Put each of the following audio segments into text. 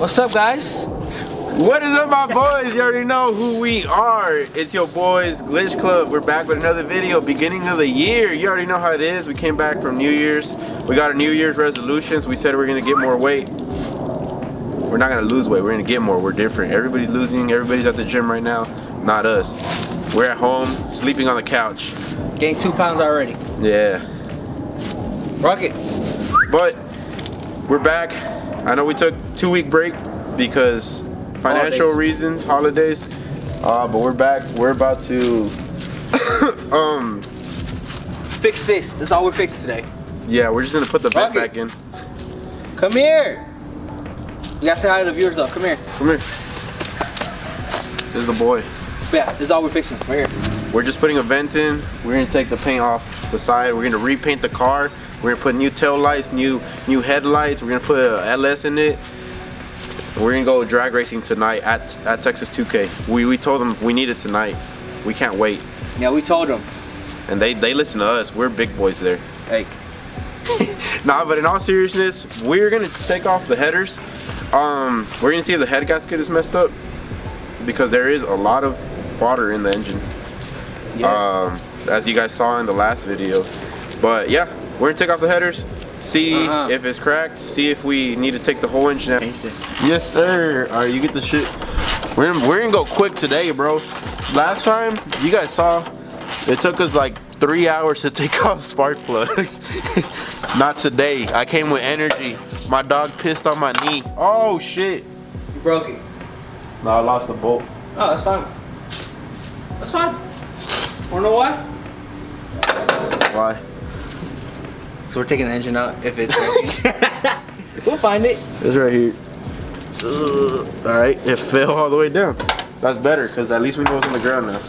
What's up, guys? What is up, my boys? You already know who we are. It's your boys, Glitch Club. We're back with another video, beginning of the year. You already know how it is. We came back from New Year's. We got our New Year's resolutions. We said we're gonna get more weight. We're not gonna lose weight, we're gonna get more. We're different. Everybody's losing, everybody's at the gym right now. Not us. We're at home, sleeping on the couch. Gained 2 pounds already. Yeah. Rock it. But we're back. I know we took 2-week break because financial reasons, holidays. But we're back. We're about to fix this. That's all we're fixing today. yeah, we're just gonna put the vent back in. Come here. You gotta say hi to the viewers though. Come here. Come here. This is the boy. Yeah, this is all we're fixing. Right here. We're just putting a vent in. We're gonna take the paint off the side. We're gonna repaint the car. We're gonna put new tail lights, new headlights. We're gonna put a LS in it. We're gonna go drag racing tonight at Texas 2K. We told them we need it tonight. We can't wait. Yeah, we told them. And they listen to us. We're big boys there. Hey. Nah, but in all seriousness, we're gonna take off the headers. We're gonna see if the head gasket is messed up because there is a lot of water in the engine. Yeah. As you guys saw in the last video. But yeah, we're gonna take off the headers. See if it's cracked. See if we need to take the whole engine out. Yes, sir. All right, you get the shit. We're gonna go quick today, bro. Last time, you guys saw, it took us like 3 hours to take off spark plugs. Not today. I came with energy. My dog pissed on my knee. Oh shit. You broke it. No, I lost the bolt. Oh, that's fine. That's fine. Wanna know why? Why? So we're taking the engine out if it's we'll find it. It's right here. All right, it fell all the way down. That's better, because at least we know it's on the ground now. All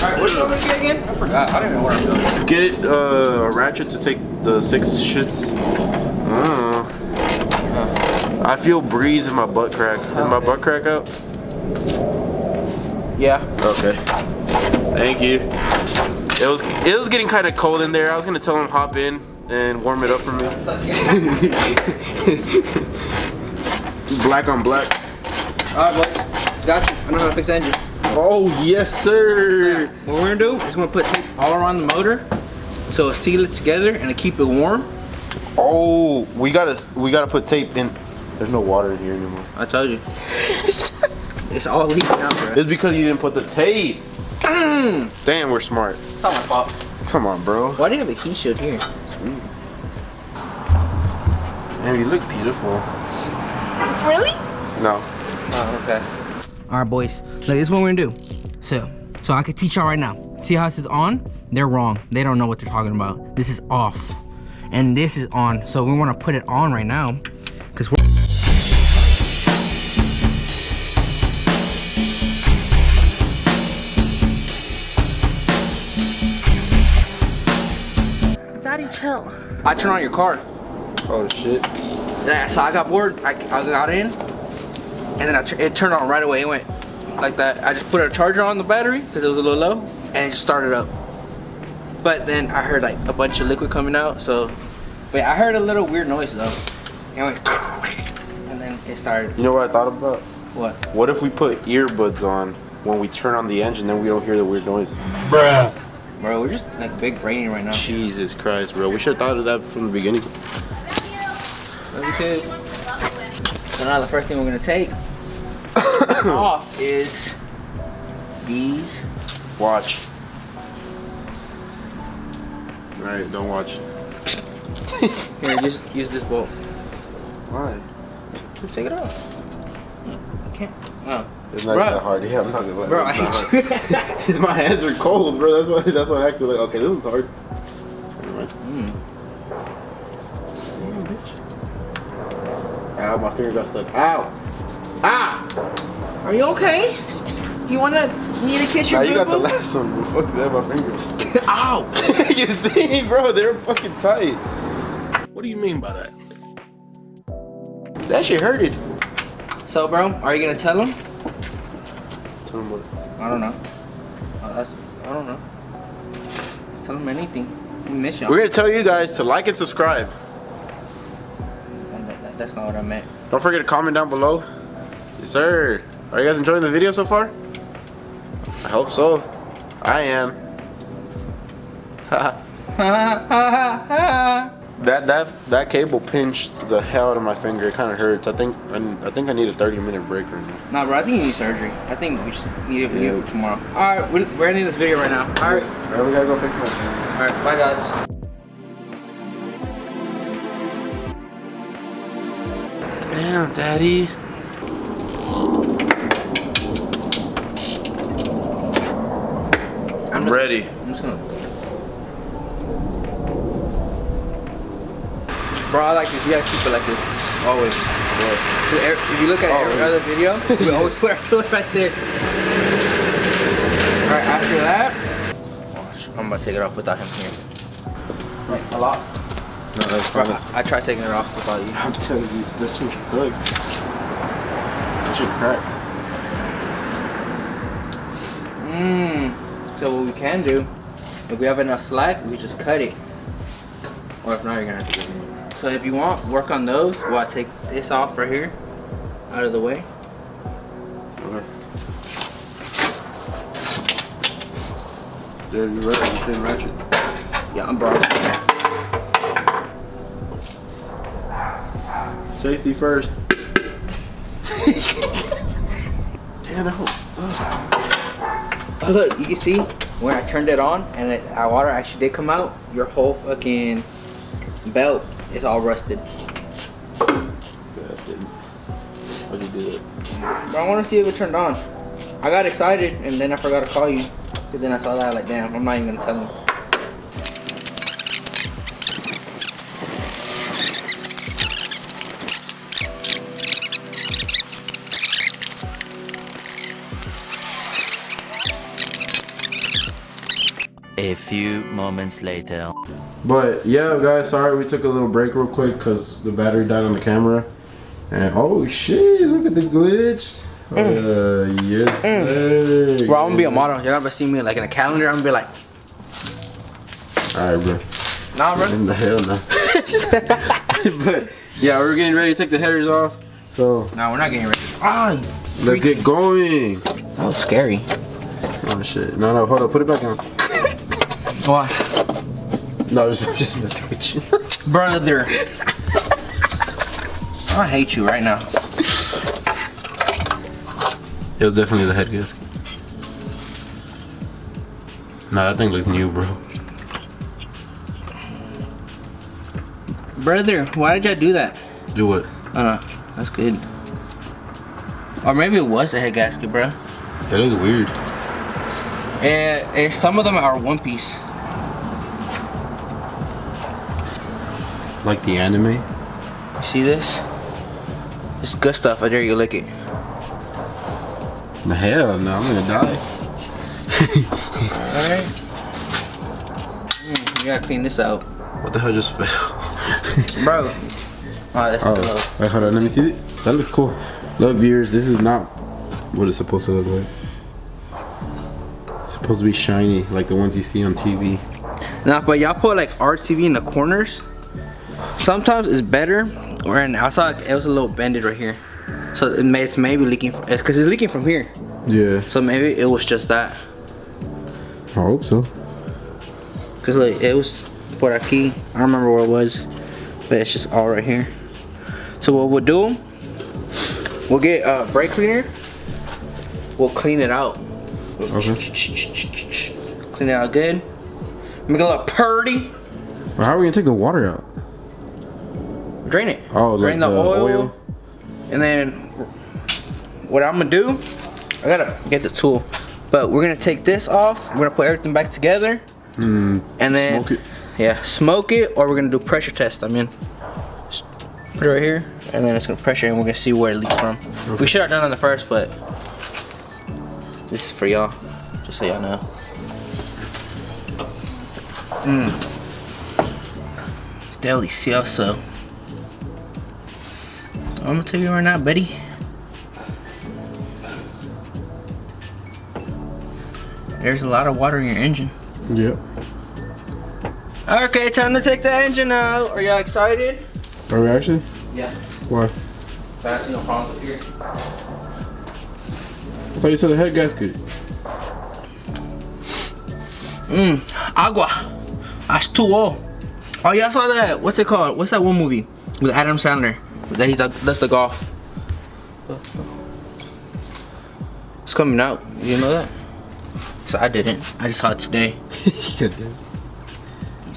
right, what's going to get again? I forgot. I don't even know where I'm going. Get a ratchet to take the 6 shits. I feel breeze in my butt crack. Is my butt crack out? Yeah. Okay. Thank you. It was getting kind of cold in there. I was gonna tell him hop in and warm it up for me. Black on black. All right, boys. Got you. I know how to fix the engine. Oh yes, sir. Yeah. What we're gonna do is we're gonna put tape all around the motor so it'll seal it together and it'll keep it warm. Oh, we gotta put tape in. There's no water in here anymore. I told you. It's all leaking out, bro. It's because you didn't put the tape. Damn, we're smart. It's not my fault. Come on, bro. Why do you have a heat shield here? Sweet. And you look beautiful. Really? No. Oh, okay. All right, boys. Look, this is what we're gonna do. So I can teach y'all right now. See how this is on? They're wrong. They don't know what they're talking about. This is off, and this is on. So we want to put it on right now, because we're. Daddy, chill. I turn on your car. Oh shit. Yeah, so I got bored. I got in, and then it turned on right away. It went like that. I just put a charger on the battery because it was a little low, and it just started up. But then I heard like a bunch of liquid coming out. So, but I heard a little weird noise though. It went, and then it started. You know what I thought about? What? What if we put earbuds on when we turn on the engine, then we don't hear the weird noise? Bruh. Bro, we're just like big braining right now. Jesus Christ, bro. We should have thought of that from the beginning. Okay. So now the first thing we're gonna take off is these. Watch. Alright, don't watch. Here, use this bolt. Why? Just take it off. You can't. Oh. It's not that hard. Yeah, I'm not gonna lie. Bro, I hate you. My hands are cold, bro. That's why I acted like, okay, this is hard. Anyway. Damn, bitch. Ow, my finger got stuck. Ow! Ah! Are you okay? You need to kiss your Nah, you got the boo-boo? last one, but fuck that, my finger was stuck. Ow! You see, bro, they're fucking tight. What do you mean by that? That shit hurted. So, bro, are you gonna tell him? Tell him what? I don't know. I don't know. Tell him anything. We miss y'all. We're gonna tell you guys to like and subscribe. That's not what I meant. Don't forget to comment down below. Yes, sir. Are you guys enjoying the video so far? I hope so. I am. That cable pinched the hell out of my finger. It kind of hurts. I think I need a 30-minute break right now. Nah, bro, I think you need surgery. I think we just need it for tomorrow. Alright, we're ending this video right now. Alright. Alright, we gotta go fix my thing. Alright, bye guys. Damn, Daddy. I'm ready. I'm just gonna. Bro, I like this. You gotta keep it like this. Always. Yeah. If you look at every other video, we always put our tool right there. Alright, after that, watch, I'm about to take it off without him here. Like, a lot. No, that's Bro, fine. I tried taking it off without you. I'm telling you, that shit's stuck. That shit cracked. So what we can do, if we have enough slack, we just cut it. Or if not, you're gonna have to get it. So if you want, work on those while I take this off right here, out of the way. Okay. Dad, you ready? The same ratchet. Yeah, I'm bro. Safety first. Damn, that whole stuff. Oh, look, you can see when I turned it on and our water actually did come out, your whole fucking belt is all rusted. Why'd you do that? But I want to see if it turned on. I got excited and then I forgot to call you. But then I saw that, like, damn, I'm not even gonna tell him. A few moments later. But yeah, guys, sorry we took a little break real quick because the battery died on the camera. And oh shit, look at the glitch. Yes, sir. Bro, I'm gonna be a model. You're not gonna see me like in a calendar. I'm gonna be like, alright, bro. nah, bro. In the hell, no. But yeah, we're getting ready to take the headers off. So Nah, we're not getting ready. Ah, let's get going. that was scary. Oh shit. No, hold on, put it back on. What? No, I'm just messing with you. Brother. I hate you right now. It was definitely the head gasket. Nah, that thing looks new, bro. Brother, why did y'all do that? Do what? I don't know. That's good. Or maybe it was the head gasket, bro. It looks weird. And some of them are one piece. Like the anime? You see this? It's good stuff. I dare you lick it. The hell no, I'm gonna die. Alright. You gotta clean this out. What the hell just fell? Bro. Oh, that's Oh, the wait, hold on, let me see it. That looks cool. Look, viewers, this is not what it's supposed to look like. It's supposed to be shiny, like the ones you see on TV. Nah, but y'all put like RTV in the corners. Sometimes it's better. And I saw it was a little bended right here. So it's maybe leaking, because it's leaking from here. Yeah. So maybe it was just that. I hope so. Because like, it was por aquí. I don't remember where it was. But it's just all right here. So what we'll do, we'll get a brake cleaner. We'll clean it out. Okay. Clean it out good. Make it look purty. Well, how are we gonna take the water out? Drain it. Oh, drain like the the oil. oil? And then what I'm gonna do, I gotta get the tool. But we're gonna take this off. We're gonna put everything back together. And then Smoke it? Yeah, smoke it, or we're gonna do pressure test. I mean, just put it right here, and then it's gonna pressure, and we're gonna see where it leaks from. Okay. We should have done it on the first, but this is for y'all, just so y'all know. Delicioso. I'm gonna tell you right now, buddy. There's a lot of water in your engine. Yep. Okay, time to take the engine out. Are y'all excited? Are we actually? Yeah. Why? I see no problems up here. I thought you said the head gasket. Agua. That's too old. Oh yeah, I saw that. What's it called? What's that one movie with Adam Sandler? That he's that's the golf. It's coming out. You know that? So I didn't. I just saw it today.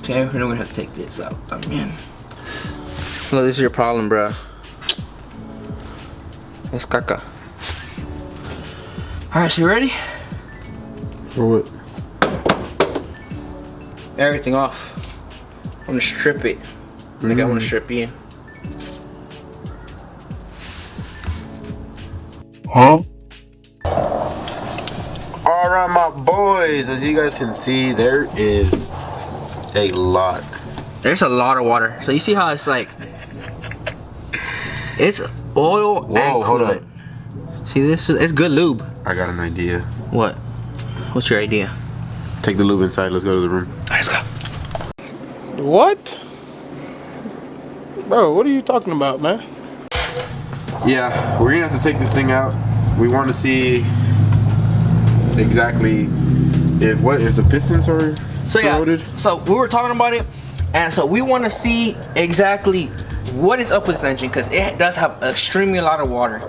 Okay, we're gonna have to take this out. I mean, no, this is your problem, bro. It's caca. All right, so you ready? For what? Everything off. I'm gonna strip it. I think I want to strip you. Huh? Alright, my boys, as you guys can see, there is a lot. There's a lot of water. So you see how it's like, it's oil and hold coolant. up. See this? It's good lube. I got an idea. What? What's your idea? Take the lube inside, let's go to the room. Let's go. What? Bro, what are you talking about, man? Yeah, we're gonna have to take this thing out. We want to see exactly if the pistons are corroded. So we were talking about it, and so we want to see exactly what is up with this engine, because it does have extremely a lot of water,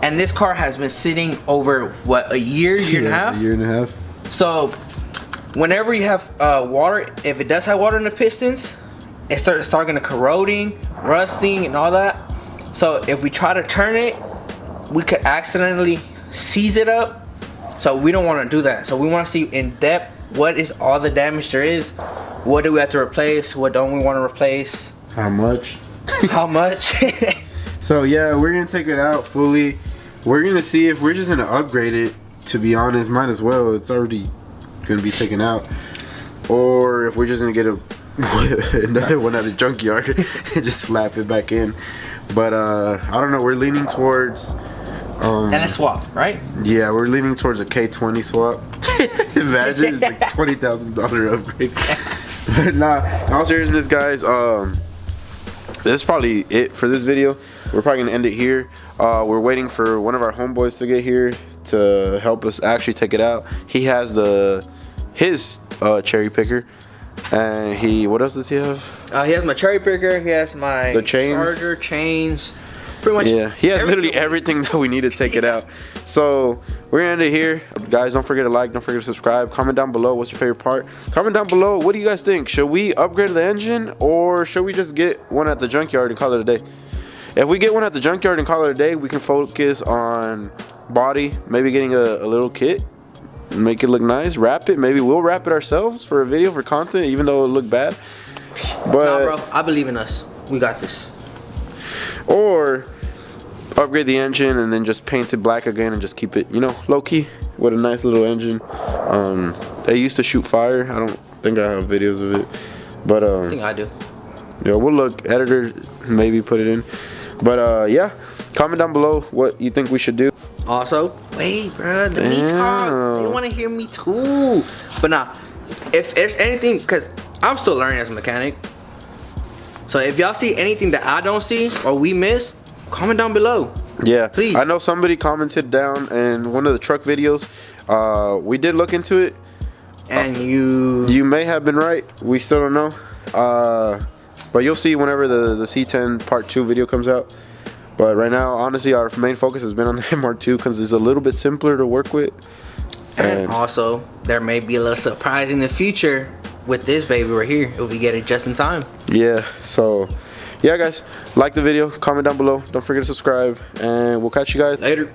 and this car has been sitting over what, a year and a half. A year and a half. So whenever you have water, if it does have water in the pistons, it starts going to corroding, rusting, and all that. So if we try to turn it, we could accidentally seize it up. So we don't want to do that. So we want to see in depth what is all the damage there is. What do we have to replace? What don't we want to replace? How much? How much? So yeah, we're gonna take it out fully. We're gonna see if we're just gonna upgrade it. To be honest, might as well. It's already gonna be taken out. Or if we're just gonna get another one at a junkyard and just slap it back in. But I don't know. We're leaning towards. And a swap, right? Yeah, we're leaning towards a K20 swap. Imagine it's like $20,000 upgrade. But nah, in all seriousness, guys, this is probably it for this video. We're probably gonna end it here. We're waiting for one of our homeboys to get here to help us actually take it out. He has his cherry picker, and what else does he have? He has my cherry picker. He has my charger, chains. Pretty much. Yeah, he has literally everything that we need to take it out. So we're gonna end it here, guys. Don't forget to like, don't forget to subscribe. Comment down below what's your favorite part. Comment down below, what do you guys think? Should we upgrade the engine, or should we just get one at the junkyard and call it a day? If we get one at the junkyard and call it a day, we can focus on body, maybe getting a little kit, make it look nice, wrap it. Maybe we'll wrap it ourselves for a video, for content, even though it look bad. But nah, bro, I believe in us. We got this. Or upgrade the engine and then just paint it black again and just keep it, low key with a nice little engine. They used to shoot fire. I don't think I have videos of it, but I think I do. Yeah, we'll look. Editor, maybe put it in. But yeah, comment down below what you think we should do. Also, wait, bro, let me talk. They want to hear me too. But nah, if there's anything, because I'm still learning as a mechanic. So if y'all see anything that I don't see or we miss, comment down below. Yeah, please. I know somebody commented down in one of the truck videos. We did look into it, and you may have been right. We still don't know. But you'll see whenever the C10 Part 2 video comes out. But right now, honestly, our main focus has been on the MR2 because it's a little bit simpler to work with. And also, there may be a little surprise in the future with this baby right here if we get it just in time. Yeah, so yeah, guys, like the video, comment down below, don't forget to subscribe, and we'll catch you guys later.